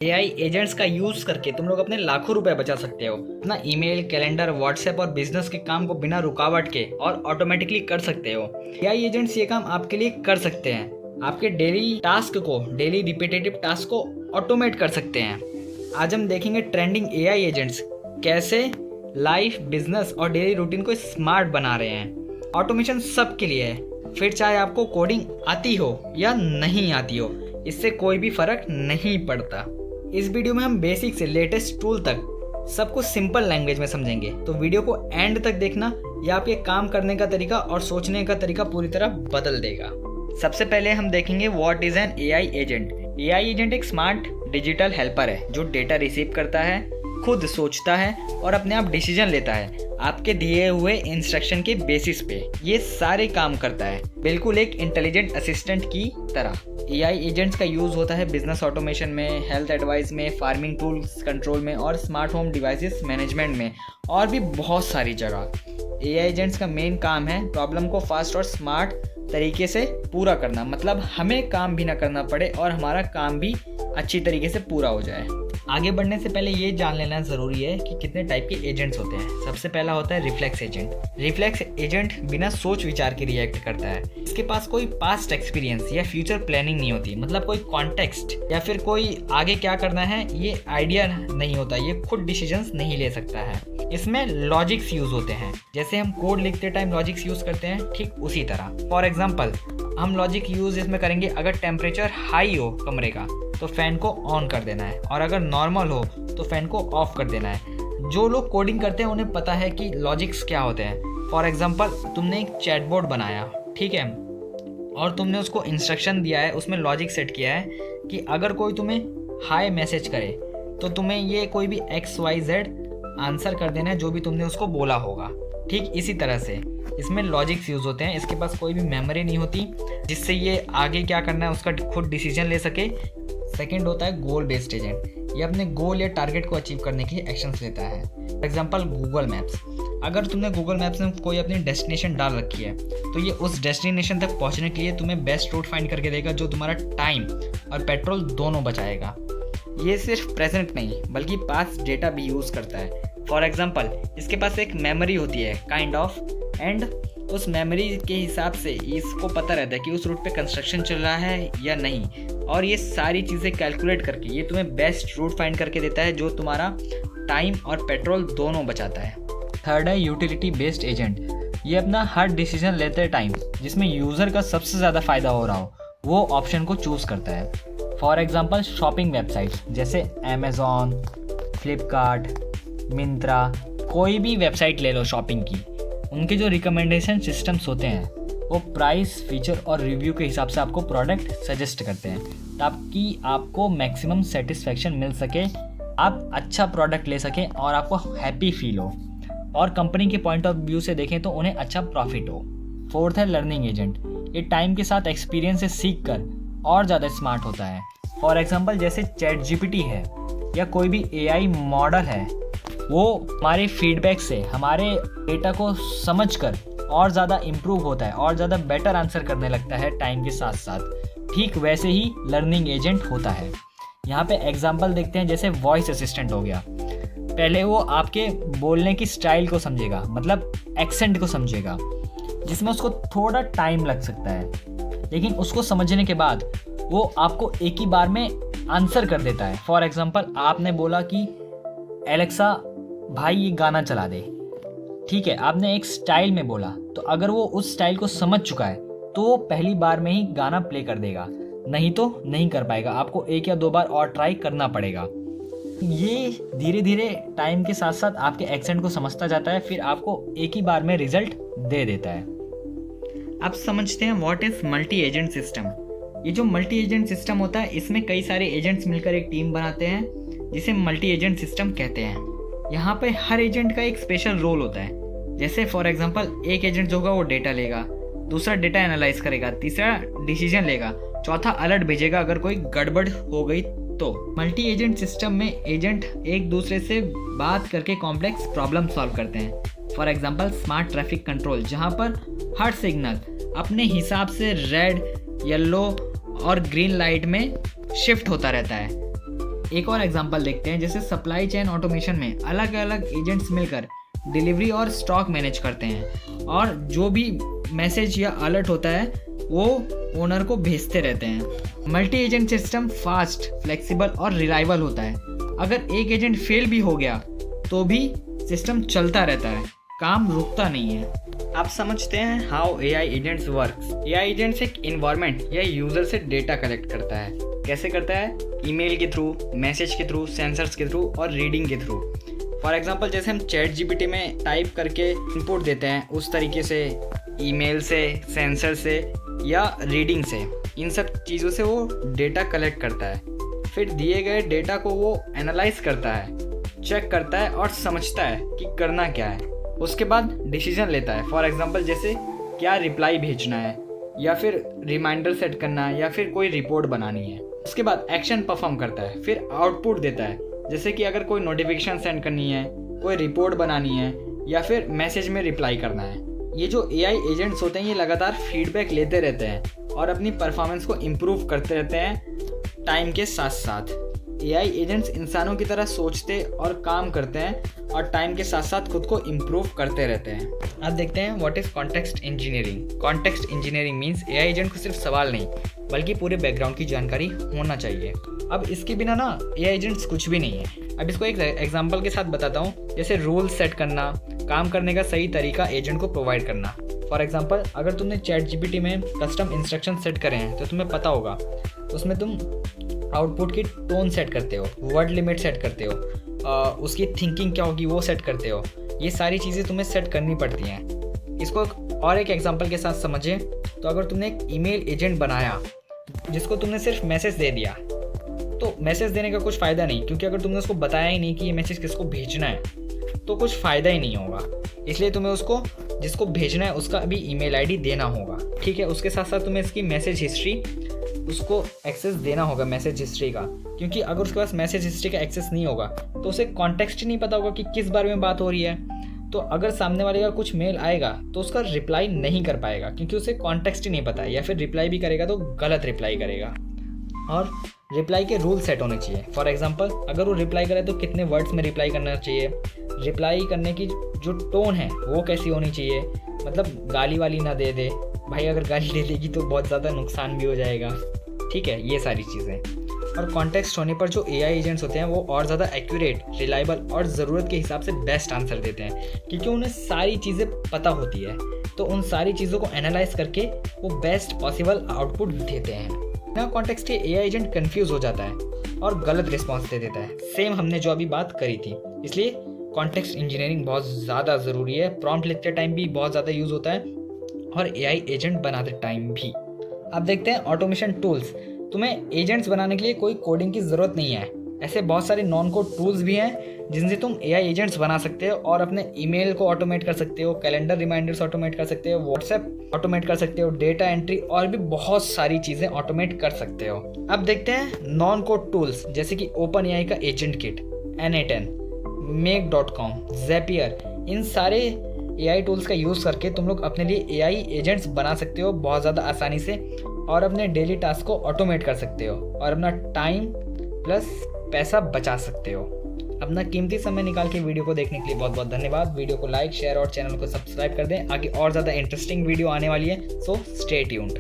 AI agents का use करके तुम लोग अपने लाखों रुपए बचा सकते हो। अपना ईमेल, कैलेंडर, व्हाट्सएप और बिजनेस के काम को बिना रुकावट के और ऑटोमेटिकली कर सकते हो। एआई एजेंट्स ये काम आपके लिए कर सकते हैं। आपके डेली रिपीटेटिव टास्क को ऑटोमेट कर सकते हैं। आज हम देखेंगे ट्रेंडिंग एआई एजेंट्स कैसे लाइफ, बिजनेस और डेली रूटीन को स्मार्ट बना रहे हैं। ऑटोमेशन सबके लिए है, फिर चाहे आपको कोडिंग आती हो या नहीं आती हो, इससे कोई भी फर्क नहीं पड़ता। इस वीडियो में हम बेसिक से लेटेस्ट टूल तक सब कुछ सिंपल लैंग्वेज में समझेंगे, तो वीडियो को एंड तक देखना। यह आपके काम करने का तरीका और सोचने का तरीका पूरी तरह बदल देगा। सबसे पहले हम देखेंगे what is an AI agent. AI agent एक स्मार्ट डिजिटल हेल्पर है जो डेटा रिसीव करता है, खुद सोचता है और अपने आप डिसीजन लेता है आपके दिए हुए इंस्ट्रक्शन के बेसिस पे। ये सारे काम करता है बिल्कुल एक इंटेलिजेंट असिस्टेंट की तरह। एआई एजेंट्स का यूज होता है बिजनेस ऑटोमेशन में, हेल्थ एडवाइस में, फार्मिंग टूल्स कंट्रोल में और स्मार्ट होम डिवाइसेस मैनेजमेंट में और भी बहुत सारी जगह। एआई एजेंट्स का मेन काम है प्रॉब्लम को फास्ट और स्मार्ट तरीके से पूरा करना, मतलब हमें काम भी ना करना पड़े और हमारा काम भी अच्छी तरीके से पूरा हो जाए। आगे बढ़ने से पहले ये जान लेना ज़रूरी है कि कितने टाइप के एजेंट्स होते हैं। सबसे पहला होता है रिफ्लेक्स एजेंट। रिफ्लेक्स एजेंट बिना सोच विचार के रिएक्ट करता है। इसके पास कोई पास्ट एक्सपीरियंस या फ्यूचर प्लानिंग नहीं होती, मतलब कोई कॉन्टेक्स्ट या फिर कोई आगे क्या करना है ये आइडिया नहीं होता, ये खुद डिसीजंस नहीं ले सकता है। इसमें लॉजिक्स यूज होते हैं, जैसे हम कोड लिखते टाइम लॉजिक्स यूज करते हैं, ठीक उसी तरह। फॉर एग्जाम्पल हम लॉजिक यूज इसमें करेंगे, अगर टेम्परेचर हाई हो कमरे का तो फैन को ऑन कर देना है और अगर नॉर्मल हो तो फैन को ऑफ कर देना है। जो लोग कोडिंग करते हैं उन्हें पता है कि लॉजिक्स क्या होते हैं। फॉर एग्जांपल तुमने एक चैटबॉट बनाया, ठीक है, और तुमने उसको इंस्ट्रक्शन दिया है, उसमें लॉजिक सेट किया है कि अगर कोई तुम्हें हाय मैसेज करे तो तुम्हें ये कोई भी XYZ आंसर कर देना है जो भी तुमने उसको बोला होगा। ठीक इसी तरह से इसमें लॉजिक्स यूज होते हैं। इसके पास कोई भी मेमोरी नहीं होती जिससे ये आगे क्या करना है उसका खुद डिसीजन ले सके। सेकेंड होता है गोल बेस्ड एजेंट। ये अपने गोल या टारगेट को अचीव करने के लिए एक्शंस लेता है। For example Google maps. अगर तुमने गूगल मैप्स में कोई अपनी डेस्टिनेशन डाल रखी है तो ये उस डेस्टिनेशन तक पहुंचने के लिए तुम्हें बेस्ट रूट फाइंड करके देगा जो तुम्हारा टाइम और पेट्रोल दोनों बचाएगा। ये सिर्फ प्रेजेंट नहीं बल्कि पास्ट डेटा भी यूज़ करता है। फॉर एग्जाम्पल इसके पास एक मेमोरी होती है काइंड ऑफ, एंड उस मेमोरी के हिसाब से इसको पता रहता है कि उस रूट पे कंस्ट्रक्शन चल रहा है या नहीं, और ये सारी चीज़ें कैलकुलेट करके ये तुम्हें बेस्ट रूट फाइंड करके देता है जो तुम्हारा टाइम और पेट्रोल दोनों बचाता है। थर्ड है यूटिलिटी बेस्ड एजेंट। ये अपना हर डिसीजन लेते टाइम जिसमें यूज़र का सबसे ज़्यादा फ़ायदा हो रहा हो वो ऑप्शन को चूज़ करता है। फॉर एग्जाम्पल शॉपिंग वेबसाइट्स जैसे अमेज़ॉन, फ्लिपकार्ट, मिंत्रा, कोई भी वेबसाइट ले लो शॉपिंग की, उनके जो रिकमेंडेशन सिस्टम्स होते हैं वो प्राइस, फीचर और रिव्यू के हिसाब से आपको प्रोडक्ट सजेस्ट करते हैं ताकि आपको मैक्सिमम सेटिस्फेक्शन मिल सके, आप अच्छा प्रोडक्ट ले सकें और आपको हैप्पी फील हो, और कंपनी के पॉइंट ऑफ व्यू से देखें तो उन्हें अच्छा प्रॉफिट हो। फोर्थ है लर्निंग एजेंट। ये टाइम के साथ एक्सपीरियंस से सीख कर और ज़्यादा स्मार्ट होता है। फॉर एग्जाम्पल जैसे ChatGPT है या कोई भी AI मॉडल है, वो हमारे फीडबैक से हमारे डेटा को समझकर और ज़्यादा इम्प्रूव होता है और ज़्यादा बेटर आंसर करने लगता है टाइम के साथ साथ। ठीक वैसे ही लर्निंग एजेंट होता है। यहाँ पे एग्जांपल देखते हैं, जैसे वॉइस असिस्टेंट हो गया। पहले वो आपके बोलने की स्टाइल को समझेगा, मतलब एक्सेंट को समझेगा, जिसमें उसको थोड़ा टाइम लग सकता है, लेकिन उसको समझने के बाद वो आपको एक ही बार में आंसर कर देता है। फॉर एग्जाम्पल आपने बोला कि एलेक्सा भाई ये गाना चला दे, ठीक है, आपने एक स्टाइल में बोला, तो अगर वो उस स्टाइल को समझ चुका है तो वो पहली बार में ही गाना प्ले कर देगा, नहीं तो नहीं कर पाएगा, आपको एक या दो बार और ट्राई करना पड़ेगा। ये धीरे धीरे टाइम के साथ साथ आपके एक्सेंट को समझता जाता है, फिर आपको एक ही बार में रिजल्ट दे देता है। अब समझते हैं what is multi agent system. ये जो मल्टी एजेंट सिस्टम होता है इसमें कई सारे एजेंट्स मिलकर एक टीम बनाते हैं जिसे मल्टी एजेंट सिस्टम कहते हैं। यहाँ पे हर एजेंट का एक स्पेशल रोल होता है। जैसे फॉर एग्जांपल एक एजेंट जो होगा वो डेटा लेगा, दूसरा डेटा एनालाइज करेगा, तीसरा डिसीजन लेगा, चौथा अलर्ट भेजेगा अगर कोई गड़बड़ हो गई तो। मल्टी एजेंट सिस्टम में एजेंट एक दूसरे से बात करके कॉम्प्लेक्स प्रॉब्लम सॉल्व करते हैं। For example smart traffic control, जहाँ पर हर सिग्नल अपने हिसाब से रेड, येलो और ग्रीन लाइट में शिफ्ट होता रहता है। एक और एग्जांपल देखते हैं, जैसे सप्लाई चेन ऑटोमेशन में अलग अलग एजेंट्स मिलकर डिलीवरी और स्टॉक मैनेज करते हैं और जो भी मैसेज या अलर्ट होता है वो ओनर को भेजते रहते हैं। Multi agent system fast, flexible और रिलायबल होता है। अगर एक एजेंट फेल भी हो गया तो भी सिस्टम चलता रहता है, काम रुकता नहीं है। आप समझते हैं how AI agents works. AI agents एक इन्वायरमेंट या यूजर से डेटा कलेक्ट करता है। कैसे करता है? ईमेल के थ्रू, मैसेज के थ्रू, सेंसर्स के थ्रू और रीडिंग के थ्रू। फॉर एग्जांपल जैसे हम ChatGPT में टाइप करके इनपुट देते हैं, उस तरीके से ईमेल से, सेंसर से या रीडिंग से, इन सब चीज़ों से वो डेटा कलेक्ट करता है। फिर दिए गए डेटा को वो एनालाइज करता है, चेक करता है और समझता है कि करना क्या है। उसके बाद डिसीजन लेता है। फॉर एग्जांपल जैसे क्या रिप्लाई भेजना है या फिर रिमाइंडर सेट करना है या फिर कोई रिपोर्ट बनानी है। उसके बाद एक्शन परफॉर्म करता है, फिर आउटपुट देता है, जैसे कि अगर कोई नोटिफिकेशन सेंड करनी है, कोई रिपोर्ट बनानी है या फिर मैसेज में रिप्लाई करना है। ये जो AI एजेंट्स होते हैं ये लगातार फीडबैक लेते रहते हैं और अपनी परफॉर्मेंस को इम्प्रूव करते रहते हैं टाइम के साथ साथ। AI एजेंट्स इंसानों की तरह सोचते और काम करते हैं और टाइम के साथ साथ खुद को इम्प्रूव करते रहते हैं। अब देखते हैं what is context engineering. Context engineering means AI agent को सिर्फ सवाल नहीं बल्कि पूरे बैकग्राउंड की जानकारी होना चाहिए। अब इसके बिना ना AI एजेंट्स कुछ भी नहीं है। अब इसको एक एग्जांपल के साथ बताता हूँ, जैसे रूल सेट करना, काम करने का सही तरीका एजेंट को प्रोवाइड करना। फॉर एग्जांपल अगर तुमने ChatGPT में कस्टम इंस्ट्रक्शन सेट करे हैं तो तुम्हें पता होगा उसमें तुम आउटपुट की टोन सेट करते हो, वर्ड लिमिट सेट करते हो, उसकी थिंकिंग क्या होगी वो सेट करते हो। ये सारी चीज़ें तुम्हें सेट करनी पड़ती हैं। इसको और एक एग्जांपल के साथ समझें तो अगर तुमने एक ईमेल एजेंट बनाया जिसको तुमने सिर्फ मैसेज दे दिया तो मैसेज देने का कुछ फ़ायदा नहीं, क्योंकि अगर तुमने उसको बताया ही नहीं कि ये मैसेज किसको भेजना है तो कुछ फ़ायदा ही नहीं होगा। इसलिए तुम्हें उसको जिसको भेजना है उसका अभी ईमेल आईडी देना होगा, ठीक है। उसके साथ साथ तुम्हें इसकी मैसेज हिस्ट्री, उसको एक्सेस देना होगा मैसेज हिस्ट्री का, क्योंकि अगर उसके पास मैसेज हिस्ट्री का एक्सेस नहीं होगा तो उसे कॉन्टेक्स्ट ही नहीं पता होगा कि किस बारे में बात हो रही है। तो अगर सामने वाले का कुछ मेल आएगा तो उसका रिप्लाई नहीं कर पाएगा क्योंकि उसे कॉन्टेक्स्ट ही नहीं पता है, या फिर रिप्लाई भी करेगा तो गलत रिप्लाई करेगा। और रिप्लाई के रूल सेट होने चाहिए। फॉर एग्जांपल अगर वो रिप्लाई करे तो कितने वर्ड्स में रिप्लाई करना चाहिए, रिप्लाई करने की जो टोन है वो कैसी होनी चाहिए, मतलब गाली वाली ना दे दे भाई, अगर गाली दे देगी तो बहुत ज़्यादा नुकसान भी हो जाएगा, ठीक है। ये सारी चीज़ें। और कॉन्टेक्स्ट होने पर जो AI एजेंट्स होते हैं वो और ज़्यादा एक्यूरेट, रिलायबल और ज़रूरत के हिसाब से बेस्ट आंसर देते हैं, क्योंकि उन्हें सारी चीज़ें पता होती है। तो उन सारी चीज़ों को एनालाइज करके वो बेस्ट पॉसिबल आउटपुट देते हैं। ना कॉन्टेक्स्ट के AI एजेंट कंफ्यूज हो जाता है और गलत रिस्पॉन्स दे देता है, सेम हमने जो अभी बात करी थी। इसलिए कॉन्टेक्स्ट इंजीनियरिंग बहुत ज़्यादा ज़रूरी है। प्रॉम्प्ट लिखते टाइम भी बहुत ज़्यादा यूज़ होता है और AI एजेंट बनाते टाइम भी। अब देखते हैं ऑटोमेशन टूल्स। तुम्हें एजेंट्स बनाने के लिए कोई कोडिंग की ज़रूरत नहीं है। ऐसे बहुत सारे नॉन कोड टूल्स भी हैं जिनसे तुम AI एजेंट्स बना सकते हो और अपने ईमेल को ऑटोमेट कर सकते हो, कैलेंडर रिमाइंडर्स ऑटोमेट कर सकते हो, व्हाट्सएप ऑटोमेट कर सकते हो, डेटा एंट्री और भी बहुत सारी चीज़ें ऑटोमेट कर सकते हो। अब देखते हैं नॉन कोड टूल्स जैसे कि OpenAI का agent kit, n8n, make.com, Zapier, इन सारे AI टूल्स का यूज़ करके तुम लोग अपने लिए AI एजेंट्स बना सकते हो बहुत ज़्यादा आसानी से और अपने डेली टास्क को ऑटोमेट कर सकते हो और अपना टाइम प्लस पैसा बचा सकते हो। अपना कीमती समय निकाल के वीडियो को देखने के लिए बहुत बहुत धन्यवाद। वीडियो को लाइक, शेयर और चैनल को सब्सक्राइब कर दें। आगे और ज़्यादा इंटरेस्टिंग वीडियो आने वाली है, सो स्टे ट्यून्ड।